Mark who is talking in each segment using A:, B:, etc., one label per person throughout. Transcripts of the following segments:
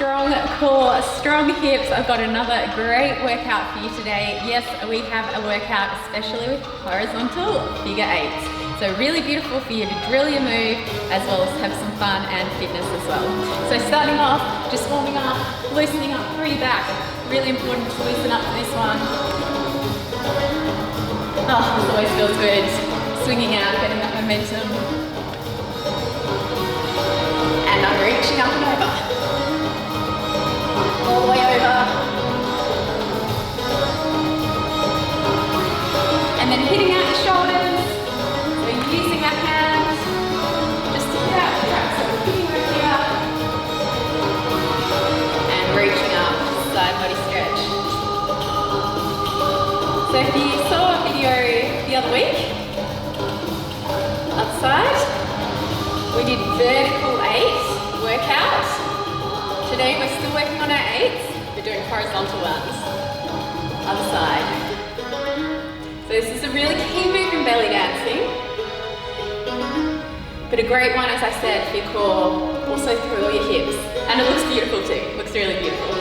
A: strong core, strong hips. I've got another great workout for you today. Yes, we have a workout especially with horizontal figure eights. So really beautiful for you to drill your move as well as have some fun and fitness as well. So starting off, just warming up, loosening up through your back. Really important to loosen up for this one. Oh, this always feels good. Swinging out, getting that momentum. And I'm reaching up and over. All the way over. And then hitting out your shoulders. So using that hand just to get out the track. So we're hitting right here. And reaching up, side body stretch. So if you saw a video the other week, outside, we did vertical 8 workout. Today we're still working on our 8s. We're doing horizontal ones. Other side. So this is a really key move in belly dancing. But a great one, as I said, for your core, also through all your hips. And it looks beautiful too. It looks really beautiful.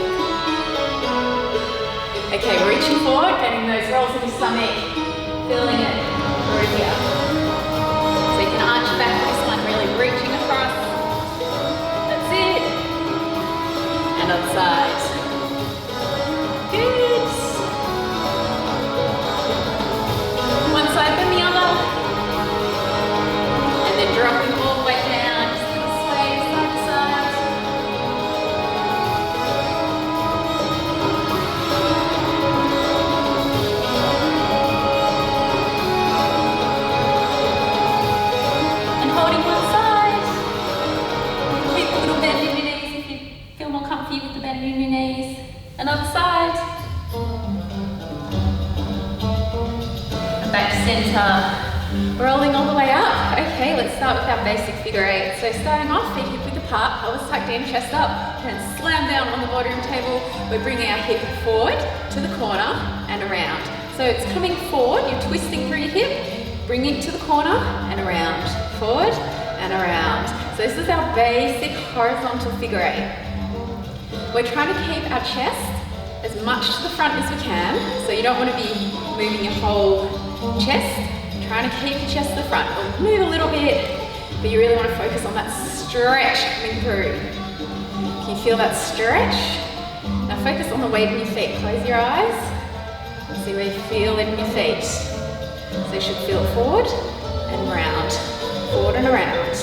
A: Okay, reaching forward, getting those rolls in your stomach, feeling it through here. So you can arch back with this one, really reaching across. That's it. And other side. Good. One side then the other. And then dropping all the way down, just little sway side to side. And holding one side. With a little bend in your knees if you feel more comfy with the bend in your knees. Another side. And back to center. Rolling all the way up. Okay, let's start with our basic figure 8. So starting off, feet hip width apart, pelvis tucked in, chest up, and slam down on the boardroom table. We're bringing our hip forward to the corner and around. So it's coming forward, you're twisting through your hip, bringing it to the corner and around. Forward and around. So this is our basic horizontal figure 8. We're trying to keep our chest as much to the front as we can. So you don't want to be moving your whole chest. Trying to keep your chest to the front. We'll move a little bit, but you really want to focus on that stretch coming through. Can you feel that stretch? Now focus on the weight in your feet. Close your eyes. See where you feel it in your feet. So you should feel it forward and round. Forward and around.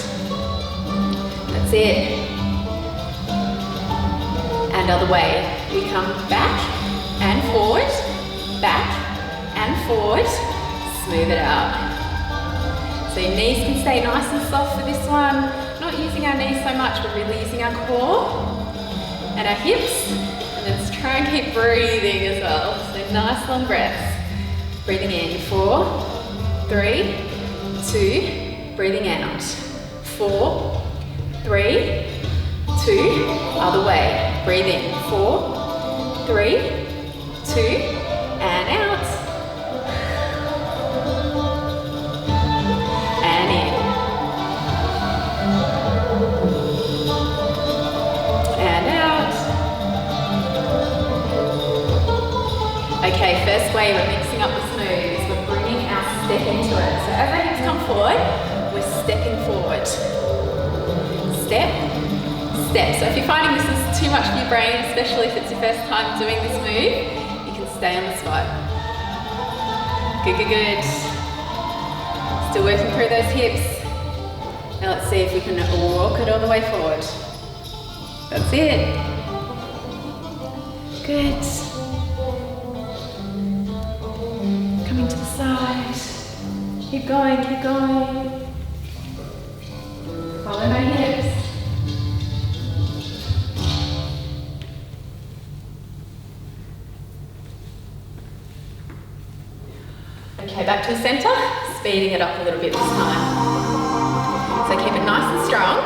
A: That's it. And other way. We come back and forward, back and forward. Smooth it out. So your knees can stay nice and soft for this one. Not using our knees so much, but really using our core and our hips. And then let's try and keep breathing as well. So nice long breaths. Breathing in, 4, 3, 2, breathing out. 4, 3, 2, other way. Breathe in, 4, 3, 2, and out. Okay, first way we're mixing up this move is we're bringing our step into it. So as our hips come forward, we're stepping forward. Step, step. So if you're finding this is too much for your brain, especially if it's your first time doing this move, you can stay on the spot. Good, good, good. Still working through those hips. Now let's see if we can walk it all the way forward. That's it. Good. Coming to the side. Keep going, keep going. Follow my hips. Okay, back to the center. Speeding it up a little bit this time. So keep it nice and strong.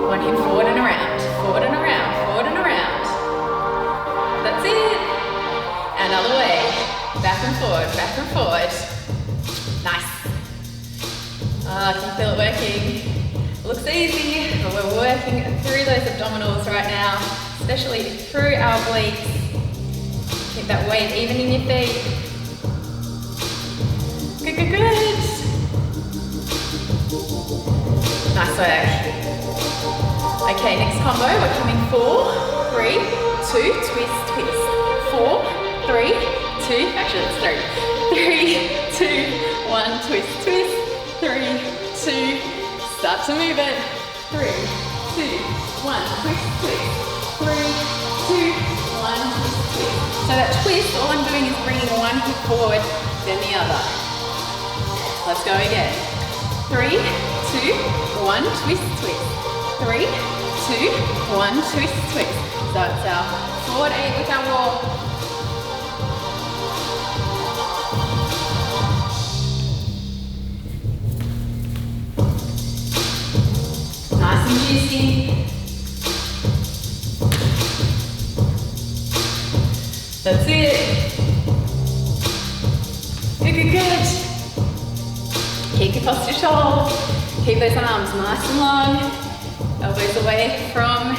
A: One hip forward and around, forward and around, forward and around. That's it. Another way. Back and forward, back and forward. Nice. Ah, can you feel it working? It looks looks easy, but we're working through those abdominals right now, especially through our obliques. Keep that weight even in your feet. Good, good, good. Nice work. Okay, next combo, we're coming 4, 3, 2, twist, twist. 4, 3, 2, actually it's 3. 3, 2, 1, twist, twist. 3, 2, start to move it. 3, 2, 1, twist, twist. 3, 2, 1, twist, twist. So that twist, all I'm doing is bringing one hip forward, then the other. Let's go again. 3, 2, 1, twist, twist. 3, 2, 1, twist, twist. So it's our forward 8 with our walk. Nice and juicy. That's it. Good, good, good. Keep your posture tall. Keep those arms nice and long. Elbows away from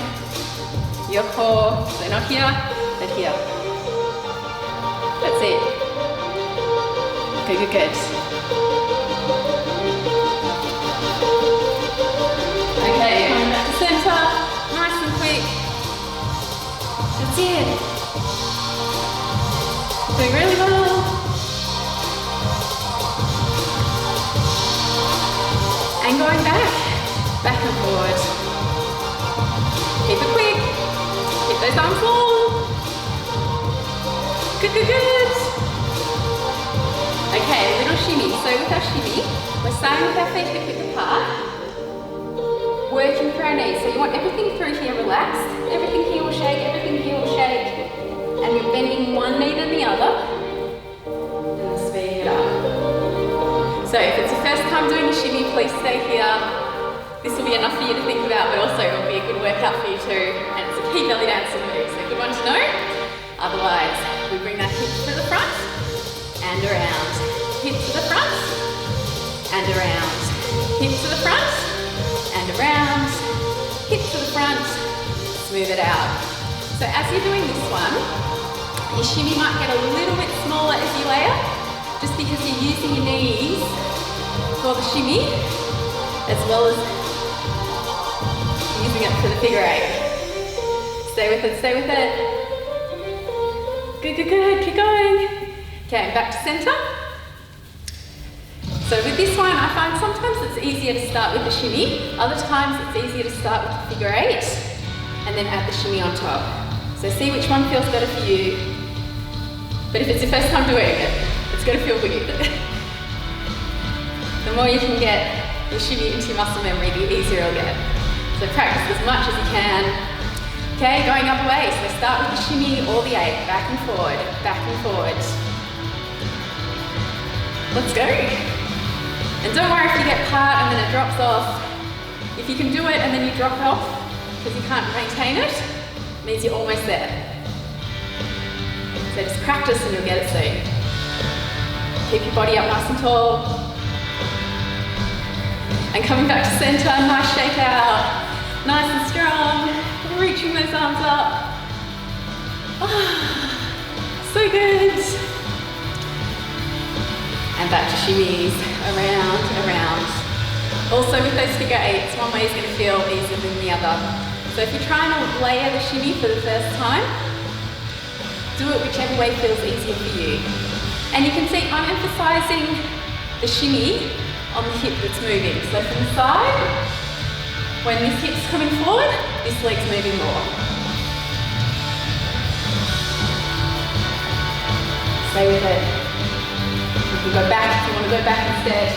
A: your core. So not here, but here. That's it. Good, good, good. Okay, coming back to center. Nice and quick. That's it. Doing really well. And going back and forward. Keep it quick. Keep those arms long. Good, good, good. Okay, a little shimmy. So with our shimmy, we're starting with our feet hip width apart, working through our knees. So you want everything through here relaxed. Everything here will shake, everything here will shake. And you're bending one knee to the other. And then speed it up. So if it's your first time doing a shimmy, please stay here. This will be enough for you to think about, but also it will be a good workout for you too. And it's a key belly dancing move, so a good one to know. Otherwise, we bring that hip to the front and around. Hip to the front and around. Hip to the front and around. Hip to the front, smooth it out. So as you're doing this one, your shimmy might get a little bit smaller as you layer, just because you're using your knees for the shimmy, as well as using it for the figure 8. Stay with it, stay with it. Good, good, good, keep going. Okay, back to center. So with this one, I find sometimes it's easier to start with the shimmy, other times it's easier to start with the figure 8, and then add the shimmy on top. So see which one feels better for you. But if it's your first time doing it, it's going to feel weird. The more you can get your shimmy into your muscle memory, the easier it'll get. So practice as much as you can. Okay, going other way. So start with the shimmy or the 8, back and forward, back and forward. Let's go. And don't worry if you get part and then it drops off. If you can do it and then you drop off because you can't maintain it, it means you're almost there. So just practice and you'll get it soon. Keep your body up nice and tall. And coming back to center, nice shake out. Nice and strong. Reaching those arms up. Oh, so good. And back to shimmies. Around, around. Also with those figure 8s, one way is going to feel easier than the other. So if you're trying to layer the shimmy for the first time, do it whichever way feels easier for you. And you can see I'm emphasizing the shimmy on the hip that's moving. So from the side, when this hip's coming forward, this leg's moving more. Stay with it. You can go back if you want to go back instead.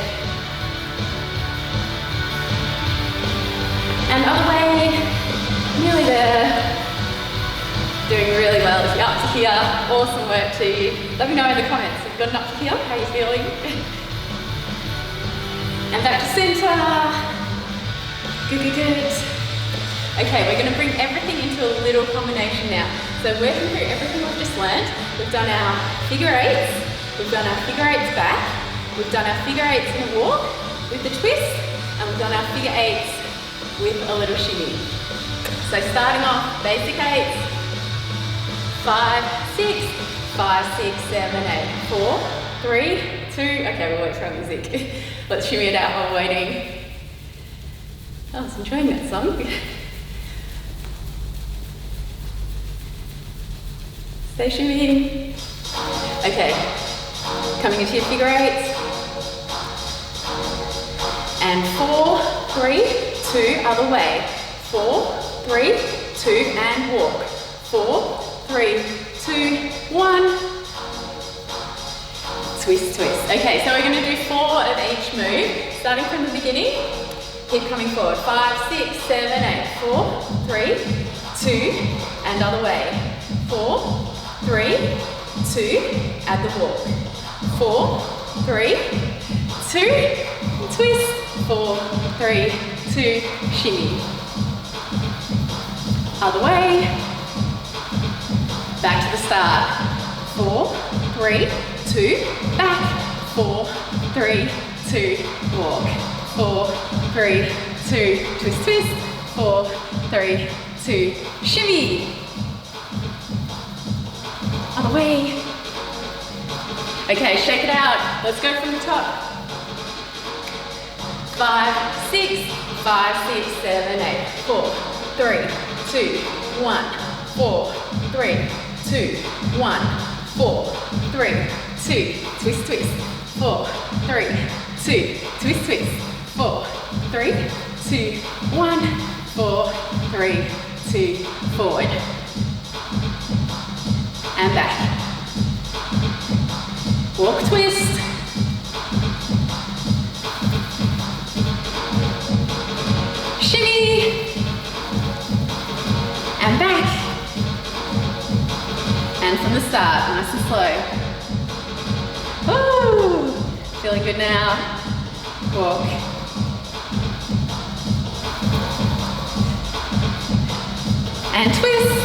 A: And other way, nearly there. Doing really well. If you're up to here, awesome work to you. Let me know in the comments if you've gotten up to here, how you're feeling. And back to center. Good, good, good. Okay, we're going to bring everything into a little combination now. So working through everything we've just learned, we've done our figure 8s, we've done our figure 8s back, we've done our figure 8s in a walk with the twist, and we've done our figure 8s with a little shimmy. So starting off, basic 8s, 5, 6, 5, 6, 7, 8, 4, 3, 2, okay, we'll wait for our music. Let's shimmy it out while waiting. I was enjoying that song. Stay shimmying. Okay, coming into your figure 8s. And 4, 3, 2, other way. 4, 3, 2, and walk. 4, 3, 2, 1. Twist, twist. Okay, so we're going to do 4 of each move, starting from the beginning. Keep coming forward. 5, 6, 7, 8. 4, 3, 2, and other way. 4, 3, 2, add the walk. 4, 3, 2, twist. 4, 3, 2, shimmy. Other way. Back to the start. 4, 3, 2, back. 4, 3, 2, walk. 4, 3, 2, twist, twist. 4, 3, 2, shimmy. Other way. Okay, shake it out. Let's go from the top. 5, 6, 5, 6, 7, 8. 4, 3, 2, 1. 4, 3, 2, 1. 4, 3, 2, twist, twist. 4, 3, 2, twist, twist. 4, 3, 2, 1. 4, 3, 2, forward. And back. Walk, twist. Shimmy. And back. And from the start, nice and slow. Woo! Feeling good now. Walk. And twist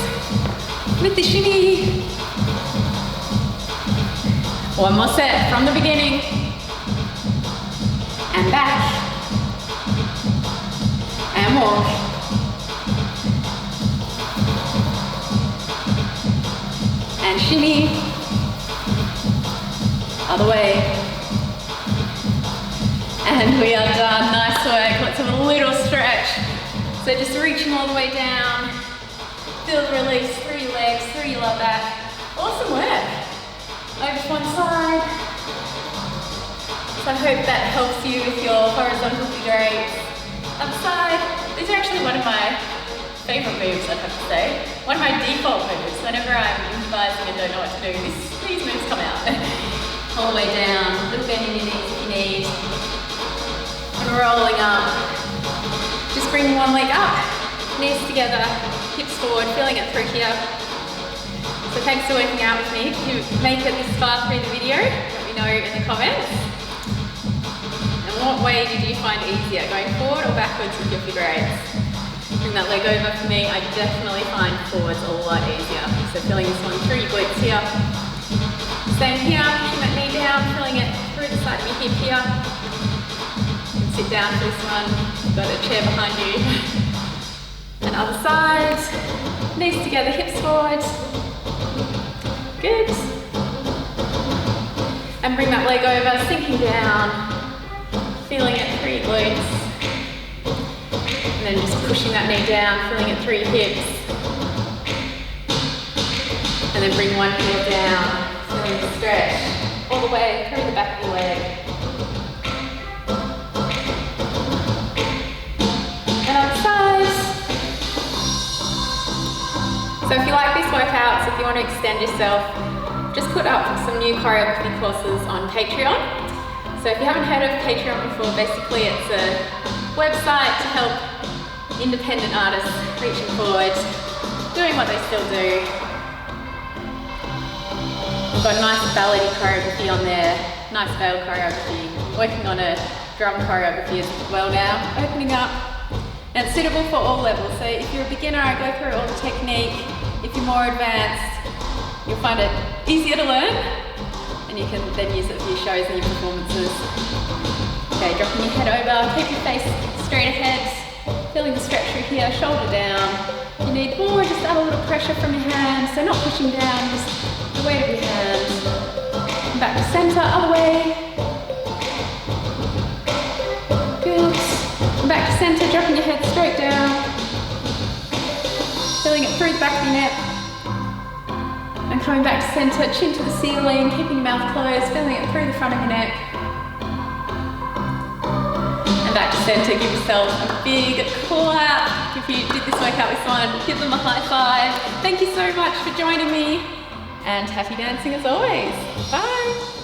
A: with the shimmy. One more set from the beginning. And back. And walk. And shimmy. Other way. And we are done. Nice work. Let's have a little stretch. So just reaching all the way down. Feel the release through your legs, through your lower back. Awesome work. Over to one side. So I hope that helps you with your horizontal figure 8s. Other side. These are actually one of my favourite moves, I'd have to say. One of my default moves. Whenever I'm improvising and don't know what to do, these moves come out. All the way down, a little bend in your knees if you need. And rolling up. Just bring one leg up, knees together, hips forward, feeling it through here. So thanks for working out with me. If you make it this far through the video, let me know in the comments. And what way did you find easier, going forward or backwards with your figure 8s? Bring that leg over for me. I definitely find forwards a lot easier. So feeling this one through your glutes here. Same here, pushing that knee down, feeling it through the side of your hip here. Sit down for this one. You've got a chair behind you. And other side. Knees together, hips forward. Good. And bring that leg over, sinking down. Feeling it through your glutes. And then just pushing that knee down, feeling it through your hips. And then bring one heel down, feeling the stretch all the way through the back of your leg. And other sides. So if you like these workouts, if you want to extend yourself, just put up some new choreography courses on Patreon. So if you haven't heard of Patreon before, basically it's a website to help independent artists reaching forward, doing what they still do. We've got nice ballet choreography on there, nice veil choreography, working on a drum choreography as well now, opening up. And it's suitable for all levels. So if you're a beginner, I go through all the technique. If you're more advanced, you'll find it easier to learn, and you can then use it for your shows and your performances. Okay, dropping your head over, keep your face straight ahead. Feeling the stretch through here, shoulder down. You need more, just add a little pressure from your hands, so not pushing down, just the weight of your hands. Back to center, other way. Good. And back to center, dropping your head straight down. Feeling it through the back of your neck. And coming back to center, chin to the ceiling, keeping your mouth closed, feeling it through the front of your neck. And back to center, give yourself a big clap. If you did this workout with someone, give them a high five. Thank you so much for joining me, and happy dancing as always. Bye.